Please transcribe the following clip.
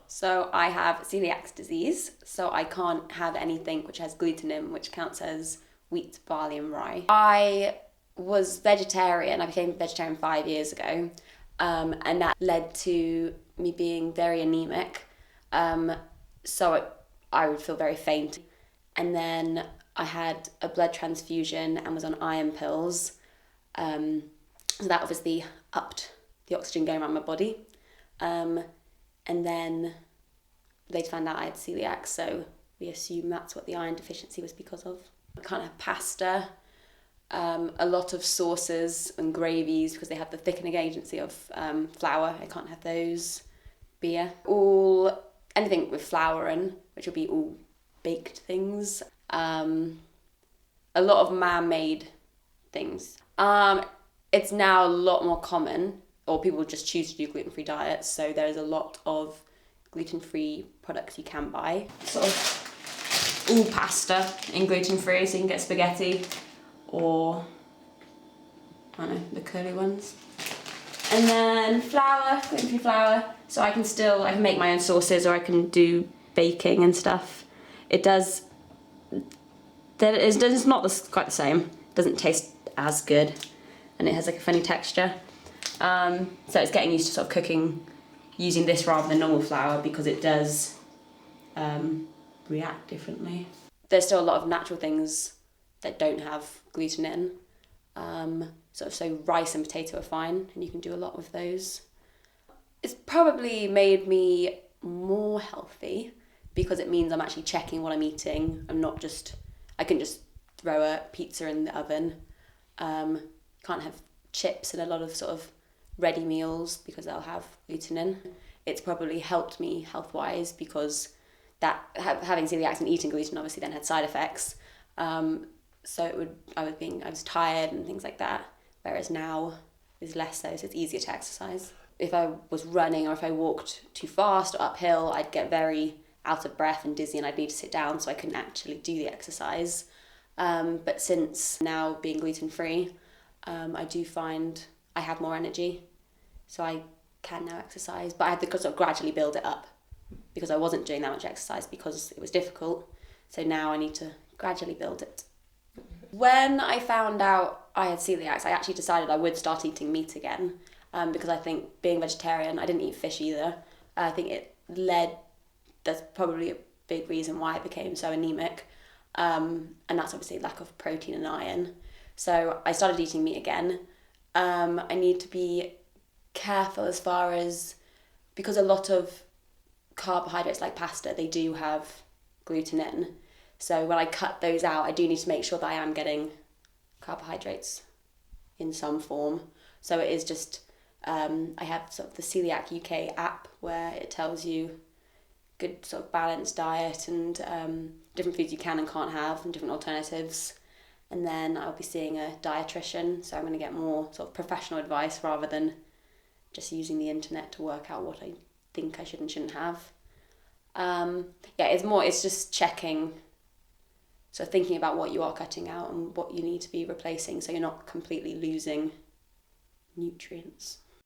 So I have celiac disease, so I can't have anything which has gluten in, which counts as wheat, barley and rye. I was vegetarian. I became vegetarian 5 years ago, and that led to me being very anemic. So I would feel very faint. And then I had a blood transfusion and was on iron pills. So that obviously upped the oxygen going around my body. And then they found out I had celiac, so we assume that's what the iron deficiency was because of. I can't have pasta, a lot of sauces and gravies because they have the thickening agency of flour. I can't have those. Beer. Anything with flour in, which will be all baked things. A lot of man-made things. It's now a lot more common, or people just choose to do gluten-free diets, so there's a lot of gluten-free products you can buy. Sort of all pasta in gluten-free, so you can get spaghetti or, I don't know, the curly ones. And then flour, gluten-free flour, so I can make my own sauces or I can do baking and stuff. It's not quite the same. It doesn't taste as good, and it has like a funny texture. So it's getting used to sort of cooking using this rather than normal flour because it does react differently. There's still a lot of natural things that don't have gluten in. So rice and potato are fine, and you can do a lot with those. It's probably made me more healthy because it means I'm actually checking what I'm eating. I can just throw a pizza in the oven. Can't have chips and a lot of sort of ready meals because they'll have gluten in. It's probably helped me health-wise because having celiac and eating gluten obviously then had side effects. So I was tired and things like that, whereas now is less so it's easier to exercise. If I was running or if I walked too fast or uphill, I'd get very out of breath and dizzy and I'd need to sit down, so I couldn't actually do the exercise. But since now being gluten-free, I do find I have more energy, so I can now exercise, but I had to sort of gradually build it up because I wasn't doing that much exercise because it was difficult. So now I need to gradually build it. When I found out I had celiac, I actually decided I would start eating meat again because I think being vegetarian, I didn't eat fish either. I think that's probably a big reason why I became so anemic, and that's obviously lack of protein and iron. So I started eating meat again. I need to be careful as far as, because a lot of carbohydrates like pasta, they do have gluten in. So when I cut those out, I do need to make sure that I am getting carbohydrates in some form. So it is just, I have sort of the Celiac UK app where it tells you good sort of balanced diet and different foods you can and can't have and different alternatives. And then I'll be seeing a dietitian, so I'm going to get more sort of professional advice rather than just using the internet to work out what I think I should and shouldn't have. It's just checking, so thinking about what you are cutting out and what you need to be replacing so you're not completely losing nutrients.